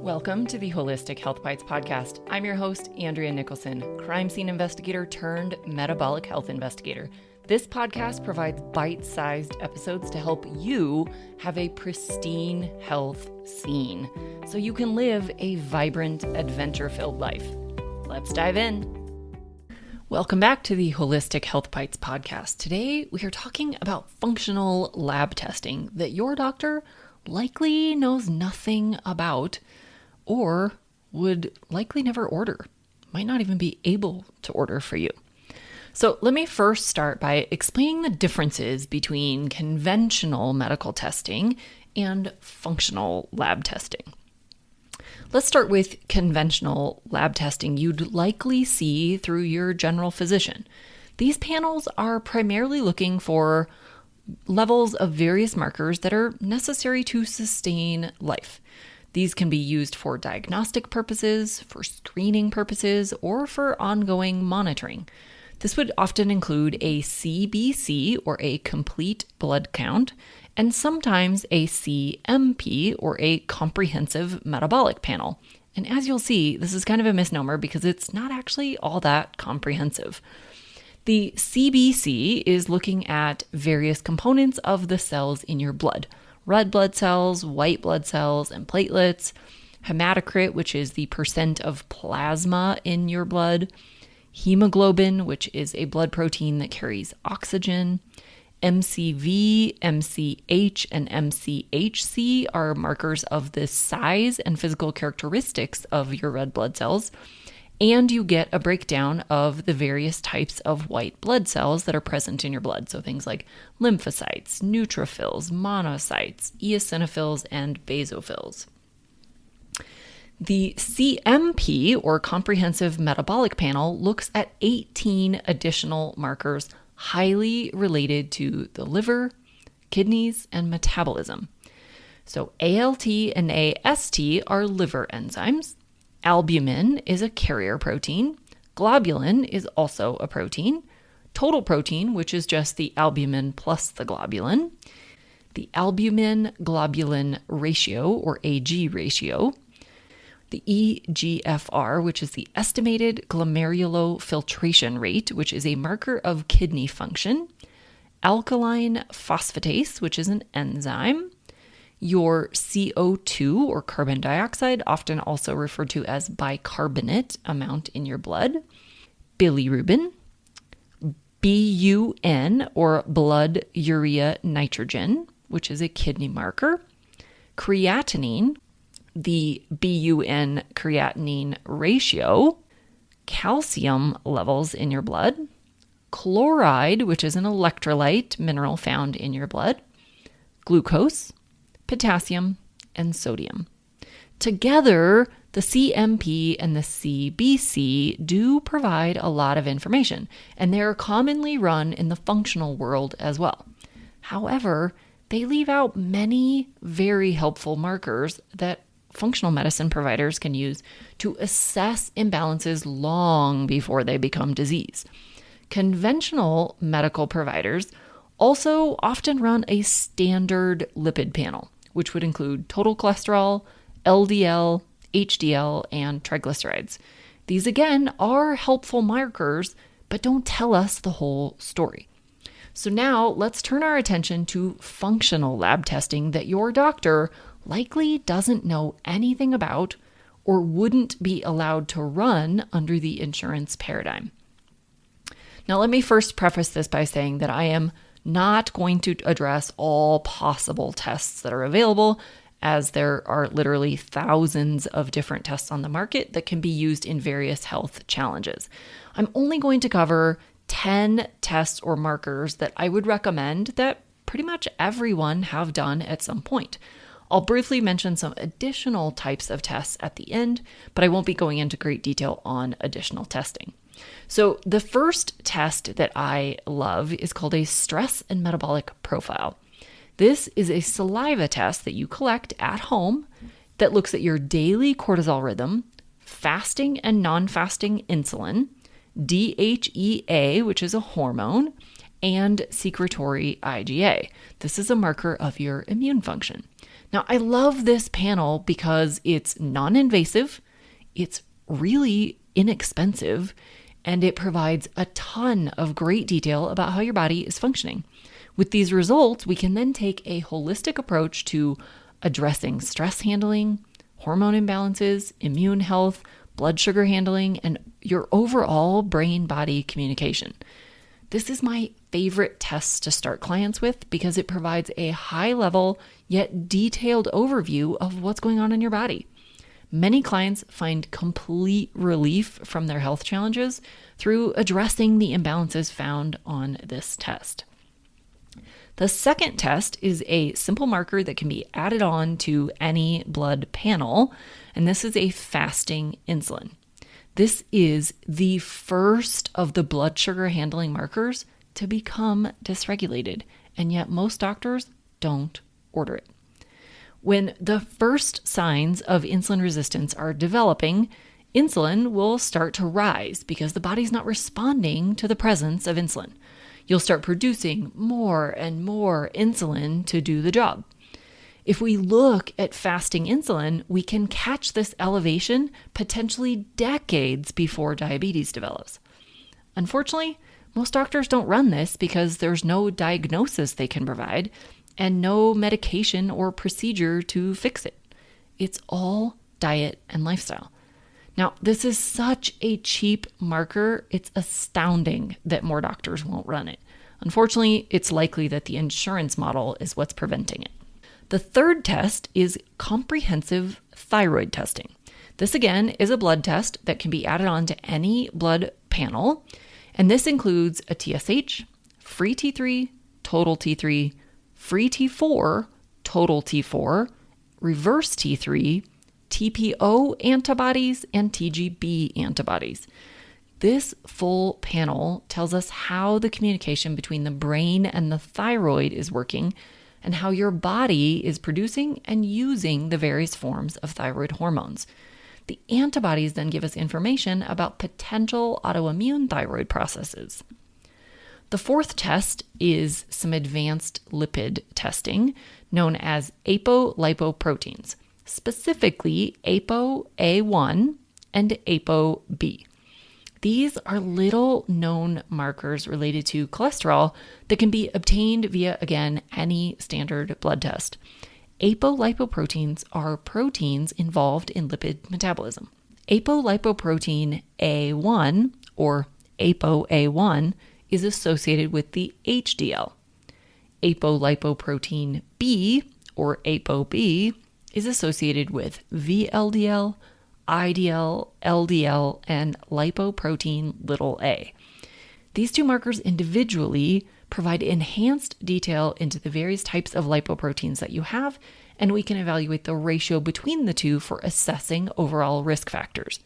Welcome to the Holistic Health Bites podcast. I'm your host, Andrea Nicholson, crime scene investigator turned metabolic health investigator. This podcast provides bite-sized episodes to help you have a pristine health scene so you can live a vibrant, adventure-filled life. Let's dive in. Welcome back to the Holistic Health Bites podcast. Today, we are talking about functional lab testing that your doctor likely knows nothing about or would likely never order, might not even be able to order for you. So let me first start by explaining the differences between conventional medical testing and functional lab testing. Let's start with conventional lab testing you'd likely see through your general physician. These panels are primarily looking for levels of various markers that are necessary to sustain life. These can be used for diagnostic purposes, for screening purposes, or for ongoing monitoring. This would often include a CBC, or a complete blood count, and sometimes a CMP, or a comprehensive metabolic panel. And as you'll see, this is kind of a misnomer because it's not actually all that comprehensive. The CBC is looking at various components of the cells in your blood. Red blood cells, white blood cells, and platelets, hematocrit, which is the percent of plasma in your blood, hemoglobin, which is a blood protein that carries oxygen, MCV, MCH, and MCHC are markers of the size and physical characteristics of your red blood cells, and you get a breakdown of the various types of white blood cells that are present in your blood. So things like lymphocytes, neutrophils, monocytes, eosinophils, and basophils. The CMP, or Comprehensive Metabolic Panel, looks at 18 additional markers highly related to the liver, kidneys, and metabolism. So ALT and AST are liver enzymes. Albumin is a carrier protein. Globulin is also a protein. Total protein, which is just the albumin plus the globulin. The albumin-globulin ratio, or AG ratio. The eGFR, which is the estimated glomerulofiltration rate, which is a marker of kidney function. Alkaline phosphatase, which is an enzyme. Your CO2, or carbon dioxide, often also referred to as bicarbonate amount in your blood. Bilirubin. BUN, or blood urea nitrogen, which is a kidney marker. Creatinine, the BUN creatinine ratio. Calcium levels in your blood. Chloride, which is an electrolyte mineral found in your blood. Glucose, potassium, and sodium. Together, the CMP and the CBC do provide a lot of information, and they're commonly run in the functional world as well. However, they leave out many very helpful markers that functional medicine providers can use to assess imbalances long before they become disease. Conventional medical providers also often run a standard lipid panel, which would include total cholesterol, LDL, HDL, and triglycerides. These again are helpful markers, but don't tell us the whole story. So now let's turn our attention to functional lab testing that your doctor likely doesn't know anything about or wouldn't be allowed to run under the insurance paradigm. Now, let me first preface this by saying that I am not going to address all possible tests that are available, as there are literally thousands of different tests on the market that can be used in various health challenges. I'm only going to cover 10 tests or markers that I would recommend that pretty much everyone have done at some point. I'll briefly mention some additional types of tests at the end, but I won't be going into great detail on additional testing. So the first test that I love is called a stress and metabolic profile. This is a saliva test that you collect at home that looks at your daily cortisol rhythm, fasting and non-fasting insulin, DHEA, which is a hormone, and secretory IgA. This is a marker of your immune function. Now, I love this panel because it's non-invasive, it's really inexpensive, and it provides a ton of great detail about how your body is functioning. With these results, we can then take a holistic approach to addressing stress handling, hormone imbalances, immune health, blood sugar handling, and your overall brain-body communication. This is my favorite test to start clients with because it provides a high-level yet detailed overview of what's going on in your body. Many clients find complete relief from their health challenges through addressing the imbalances found on this test. The second test is a simple marker that can be added on to any blood panel, and this is a fasting insulin. This is the first of the blood sugar handling markers to become dysregulated, and yet most doctors don't order it. When the first signs of insulin resistance are developing, insulin will start to rise because the body's not responding to the presence of insulin. You'll start producing more and more insulin to do the job. If we look at fasting insulin, we can catch this elevation potentially decades before diabetes develops. Unfortunately, most doctors don't run this because there's no diagnosis they can provide and no medication or procedure to fix it. It's all diet and lifestyle. Now, this is such a cheap marker, it's astounding that more doctors won't run it. Unfortunately, it's likely that the insurance model is what's preventing it. The third test is comprehensive thyroid testing. This again is a blood test that can be added on to any blood panel, and this includes a TSH, free T3, total T3, free T4, total T4, reverse T3, TPO antibodies, and TGB antibodies. This full panel tells us how the communication between the brain and the thyroid is working and how your body is producing and using the various forms of thyroid hormones. The antibodies then give us information about potential autoimmune thyroid processes. The fourth test is some advanced lipid testing known as apolipoproteins, specifically ApoA1 and ApoB. These are little known markers related to cholesterol that can be obtained via, again, any standard blood test. Apolipoproteins are proteins involved in lipid metabolism. Apolipoprotein A1, or ApoA1, is associated with the HDL. Apolipoprotein B, or ApoB, is associated with VLDL, IDL, LDL, and lipoprotein a. These two markers individually provide enhanced detail into the various types of lipoproteins that you have, and we can evaluate the ratio between the two for assessing overall risk factors.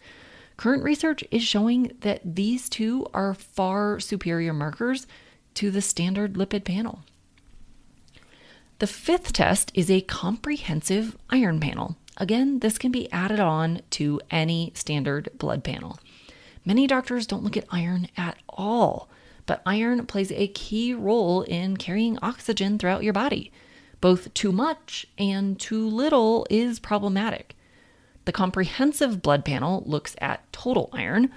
Current research is showing that these two are far superior markers to the standard lipid panel. The fifth test is a comprehensive iron panel. Again, this can be added on to any standard blood panel. Many doctors don't look at iron at all, but iron plays a key role in carrying oxygen throughout your body. Both too much and too little is problematic. The comprehensive blood panel looks at total iron,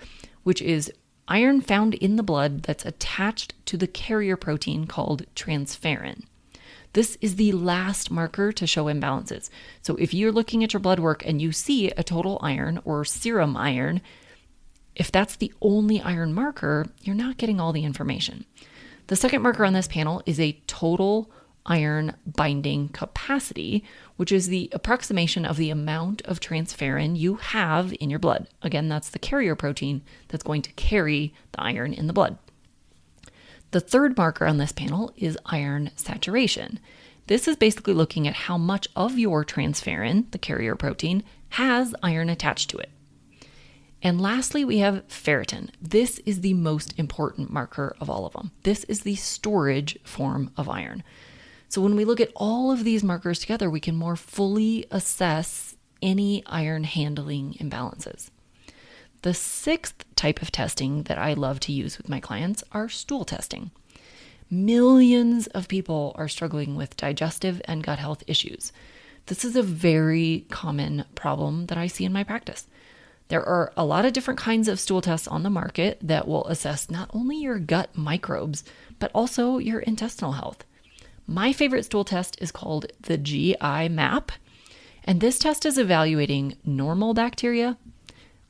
which is iron found in the blood that's attached to the carrier protein called transferrin. This is the last marker to show imbalances. So if you're looking at your blood work and you see a total iron or serum iron, if that's the only iron marker, you're not getting all the information. The second marker on this panel is a total iron binding capacity, which is the approximation of the amount of transferrin you have in your blood. Again, that's the carrier protein that's going to carry the iron in the blood. The third marker on this panel is iron saturation. This is basically looking at how much of your transferrin, the carrier protein, has iron attached to it. And lastly, we have ferritin. This is the most important marker of all of them. This is the storage form of iron. So when we look at all of these markers together, we can more fully assess any iron handling imbalances. The sixth type of testing that I love to use with my clients are stool testing. Millions of people are struggling with digestive and gut health issues. This is a very common problem that I see in my practice. There are a lot of different kinds of stool tests on the market that will assess not only your gut microbes, but also your intestinal health. My favorite stool test is called the GI map, and this test is evaluating normal bacteria,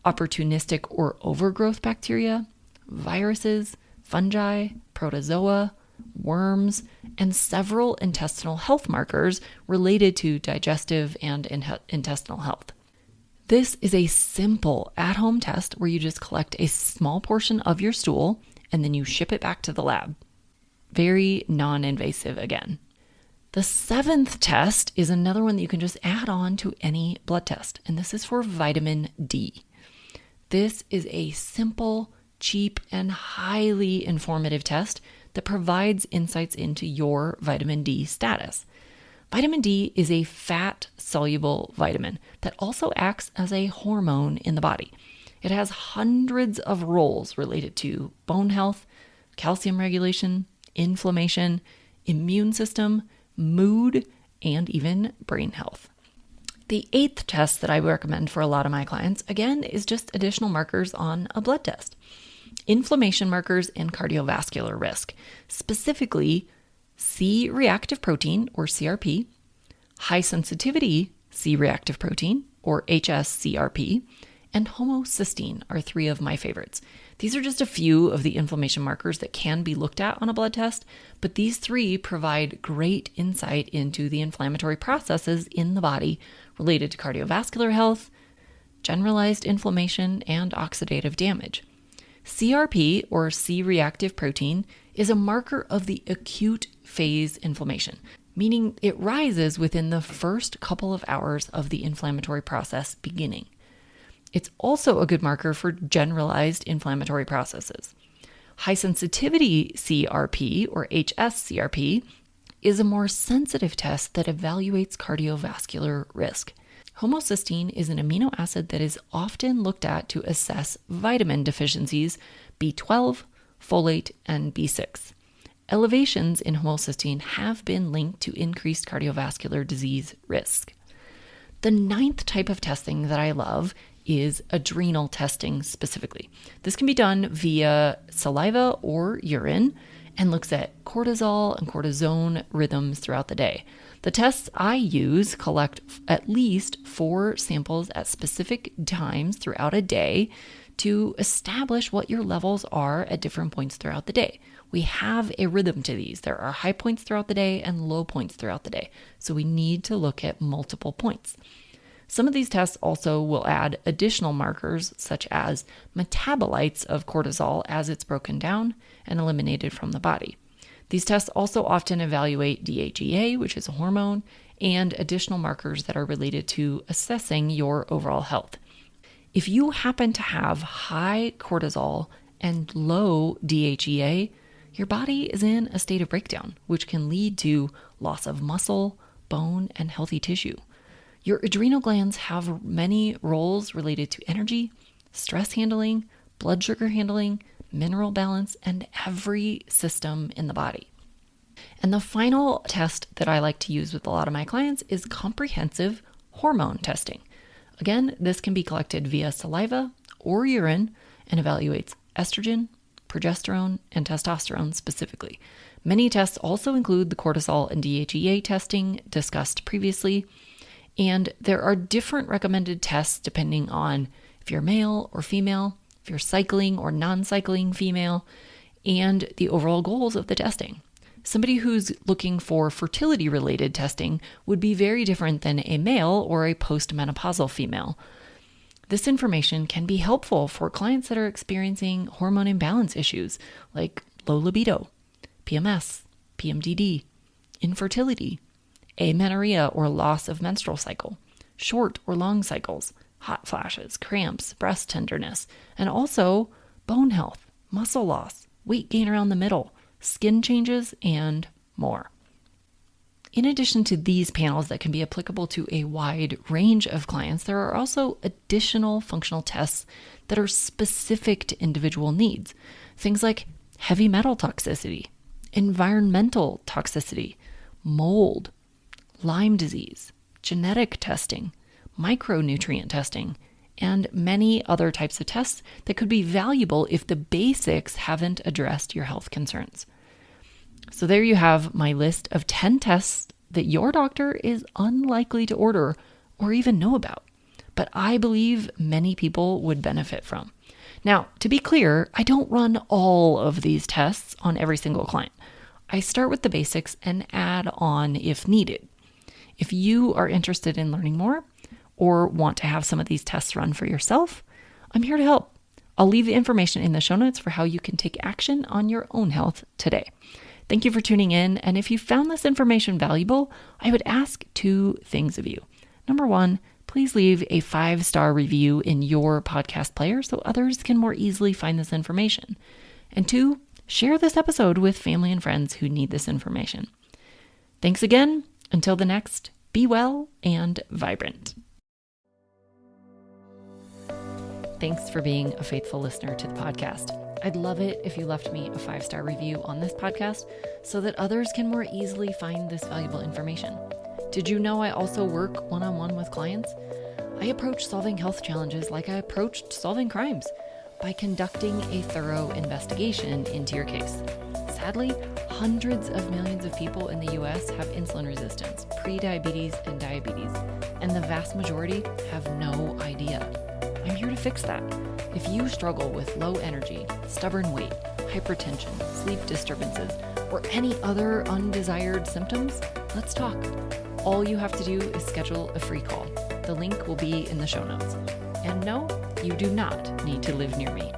opportunistic or overgrowth bacteria, viruses, fungi, protozoa, worms, and several intestinal health markers related to digestive and intestinal health. This is a simple at-home test where you just collect a small portion of your stool and then you ship it back to the lab. Very non-invasive again. The 7th test is another one that you can just add on to any blood test, and this is for vitamin D. This is a simple, cheap, and highly informative test that provides insights into your vitamin D status. Vitamin D is a fat-soluble vitamin that also acts as a hormone in the body. It has hundreds of roles related to bone health, calcium regulation, inflammation, immune system, mood, and even brain health. The 8th test that I recommend for a lot of my clients, again, is just additional markers on a blood test. Inflammation markers and cardiovascular risk, specifically C-reactive protein, or CRP, high sensitivity C-reactive protein, or HSCRP, and homocysteine are 3 of my favorites. These are just a few of the inflammation markers that can be looked at on a blood test, but these 3 provide great insight into the inflammatory processes in the body related to cardiovascular health, generalized inflammation, and oxidative damage. CRP, or C-reactive protein, is a marker of the acute phase inflammation, meaning it rises within the first couple of hours of the inflammatory process beginning. It's also a good marker for generalized inflammatory processes. High sensitivity CRP, or HSCRP, is a more sensitive test that evaluates cardiovascular risk. Homocysteine is an amino acid that is often looked at to assess vitamin deficiencies, B12, folate, and B6. Elevations in homocysteine have been linked to increased cardiovascular disease risk. The 9th type of testing that I love is adrenal testing specifically. This can be done via saliva or urine and looks at cortisol and cortisone rhythms throughout the day. The tests I use collect at least 4 samples at specific times throughout a day to establish what your levels are at different points throughout the day. We have a rhythm to these. There are high points throughout the day and low points throughout the day. So we need to look at multiple points. Some of these tests also will add additional markers such as metabolites of cortisol as it's broken down and eliminated from the body. These tests also often evaluate DHEA, which is a hormone, and additional markers that are related to assessing your overall health. If you happen to have high cortisol and low DHEA, your body is in a state of breakdown, which can lead to loss of muscle, bone, and healthy tissue. Your adrenal glands have many roles related to energy, stress handling, blood sugar handling, mineral balance, and every system in the body. And the final test that I like to use with a lot of my clients is comprehensive hormone testing. Again, this can be collected via saliva or urine and evaluates estrogen, progesterone, and testosterone specifically. Many tests also include the cortisol and DHEA testing discussed previously, and there are different recommended tests depending on if you're male or female, if you're cycling or non-cycling female, and the overall goals of the testing. Somebody who's looking for fertility-related testing would be very different than a male or a postmenopausal female. This information can be helpful for clients that are experiencing hormone imbalance issues like low libido, PMS, PMDD, infertility, amenorrhea or loss of menstrual cycle, short or long cycles, hot flashes, cramps, breast tenderness, and also bone health, muscle loss, weight gain around the middle, skin changes, and more. In addition to these panels that can be applicable to a wide range of clients, there are also additional functional tests that are specific to individual needs. Things like heavy metal toxicity, environmental toxicity, mold, Lyme disease, genetic testing, micronutrient testing, and many other types of tests that could be valuable if the basics haven't addressed your health concerns. So there you have my list of 10 tests that your doctor is unlikely to order or even know about, but I believe many people would benefit from. Now, to be clear, I don't run all of these tests on every single client. I start with the basics and add on if needed. If you are interested in learning more or want to have some of these tests run for yourself, I'm here to help. I'll leave the information in the show notes for how you can take action on your own health today. Thank you for tuning in. And if you found this information valuable, I would ask 2 things of you. Number 1, please leave a 5-star review in your podcast player so others can more easily find this information. And 2, share this episode with family and friends who need this information. Thanks again. Until the next, be well and vibrant. Thanks for being a faithful listener to the podcast. I'd love it if you left me a 5-star review on this podcast so that others can more easily find this valuable information. Did you know I also work one-on-one with clients? I approach solving health challenges like I approached solving crimes, by conducting a thorough investigation into your case. Sadly, hundreds of millions of people in the US have insulin resistance, prediabetes, and diabetes, and the vast majority have no idea. I'm here to fix that. If you struggle with low energy, stubborn weight, hypertension, sleep disturbances, or any other undesired symptoms, let's talk. All you have to do is schedule a free call. The link will be in the show notes. And no, you do not need to live near me.